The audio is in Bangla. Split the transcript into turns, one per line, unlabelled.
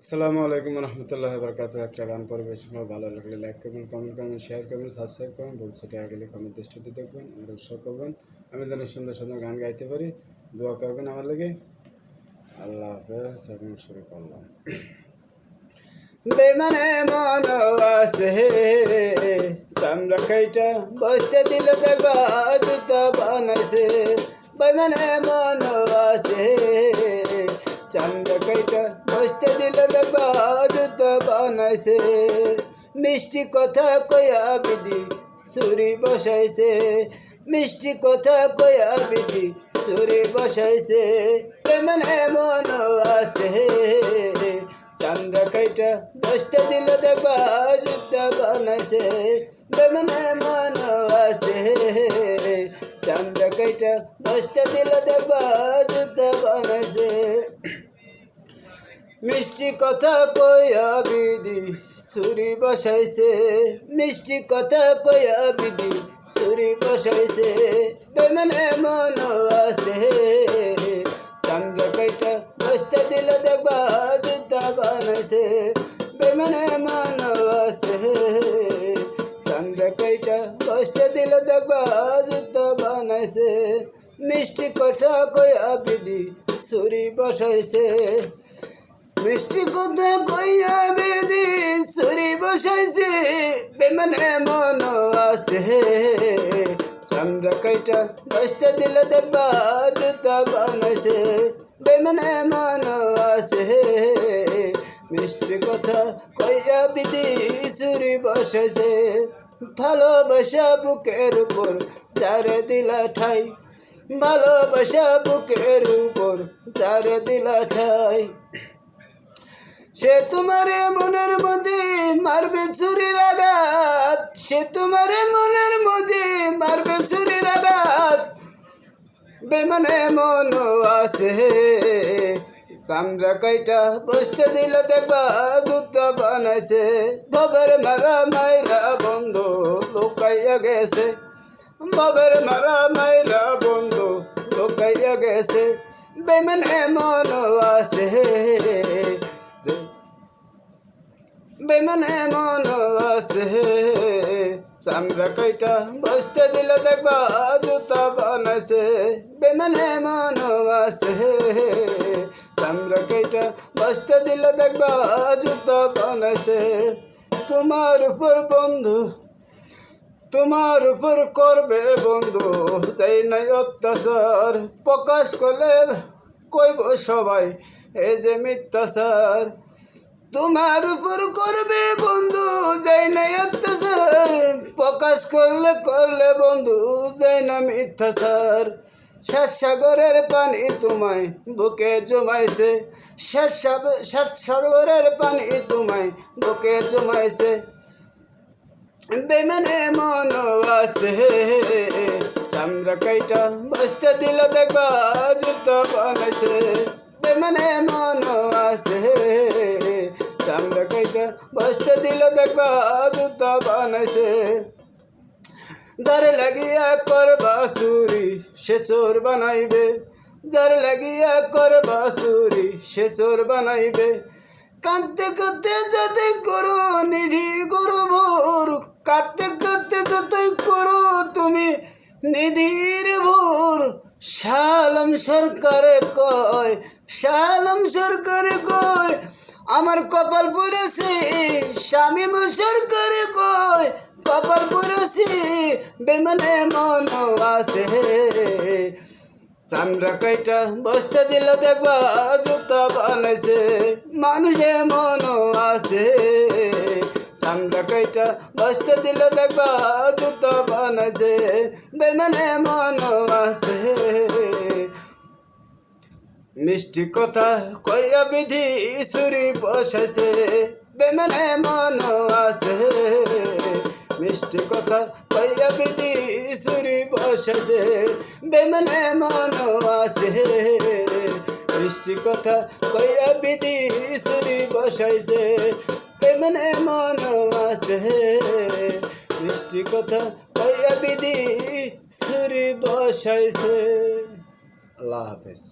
আসসালামু আলাইকুম রহমতুল্লাহ বরকাত। একটা গান পরিবেশন করে ভালো লাগলে লাইক করবেন, কমেন্ট করবেন, শেয়ার করবেন, সাবস্ক্রাইব করবেন। বলছি টাকা গেলে কমেন্ট দৃষ্টিতে দেখবেন, আমার উৎসাহ করবেন। আমি যেন সুন্দর সুন্দর গান গাইতে পারি, দোয়া করবেন আমার লাগে। আল্লাহ হাফেজ। এখন শুরু করলাম। বেমানে মন আছে সামরা খাইটা বসতে দিল দেখবা জুতা বানাইছে। বেমানে মন আছে চামড়া কাইটা বসতে দিল দেখবা জুতা বানাইছে। মিষ্টি কথা কয়া বিধি সুরি বসাইছে, মিষ্টি কথা কয়া বিধি সুরি বসাইছে। বেমানে মন আছে চামড়া কাইটা বসতে দিল দেখবা জুতা বানাইছে। বেমানে মন আছে চামড়া কাইটা বসতে দিল দেখবা জুতা বানাইছে। মিষ্টি কথা কয়া বিধি সুরি বসাইছে, মিষ্টি কথা কয়া বিধি সুরি বসাইছে। বেমানে মন আছে চামড়া কাইটা বসতে দিল দেখবা জুতা বানাইছে। বেমানে মন আছে চামড়া কাইটা বসতে দিল দেখবা জুতা বানাইছে। মিষ্টি কথা কয়া বিধি সুরি বসাইছে, মিষ্টি কথা কইয়া বেদি সুরি বসাইছে। বেমানে মন আছে চামড়া কাইটা বসতে দিল দেখবা জুতা বানাইছে। বেমানে মন আছে মিষ্টি কথা কইয়া বিধি সুরি বসাইছে। ভালোবাসা বুকের উপর যারে দিলা ঠাই, ভালোবাসা বুকের উপর যারে দিলা ঠাই। সে তোমারে মনের মধ্যে মারবে ছুরির আঘাত, সে তোমারে মনের মধ্যে মারবে ছুরির আঘাত। বেমানে মন আছে চামড়া কাইটা বসতে দিল দেখবা জুতা বানাইছে। বাবার মারা মাইরা বন্ধু লোকাইয়া গেছে, বাবার মারা মাইরা বন্ধু লোকাইয়া গেছে। বেমানে মন আছে বেমানে মন আছে চামড়া কাইটা বসতে দিল দেখবা জুতা বানাইছে। বেমানে মন আছে চামড়া কাইটা বসতে দিল দেখবা জুতা বানাইছে। তোমার উপর বন্ধু, তোমার উপর করবে বন্ধু তাই নাই অত্যাচার। প্রকাশ করলে কইব সবাই এই যে মিথ্যাচার। তোমার উপর করবে বন্ধু যাই না অত্যাচার, প্রকাশ করলে করলে বন্ধু যাই না মিথ্যাচার। সাত সাগরের পানি তোমায় বুকে জমাইছে, সাত সাগরের পানি তোমায় বুকে জমাইছে। বেমানে মন আছে চামড়া কাইটা বসতে দিল দেখবা জুতা বানাইছে। বেমানে মন আছে চামড়া কাইটা বসতে দিল দেখবা জুতা বানাইছে। যার লাগিয়া করবা চুরি সে চোর বানাইবে, যার লাগিয়া করবা চুরি সে চোর বানাইবে। কাঁদতে কাঁদতে যদি করো নিধি করো ভোর, কাঁদতে কাঁদতে যতই করো তুমি নিধির ভোর। শালম সরকারে কয়, শালম সরকারে কয় আমার কপাল পড়েছে। শামীম সরকারে কয় কপাল পড়েছে। বেমানে মন আছে চামড়া কাইটা বসতে দিল দেখবা জুতা বানাইছে। মানুষে মন আছে চামড়া কাইটা বসতে দিল দেখবা জুতা বানাইছে। বেমানে মন আছে মিষ্টি কথা কইয়া বিধি সুরি বসাইছে। বেমানে মন আছে মিষ্টি কথা কইয়া বিধি সুরি বসাইছে। বেমানে মন আছে মিষ্টি কথা কইয়া বিধি সুরি বসাইছে। বেমানে মন আছে মিষ্টি কথা কইয়া বিধি সুরি বসাইছে। আল্লাহ হাফেজ।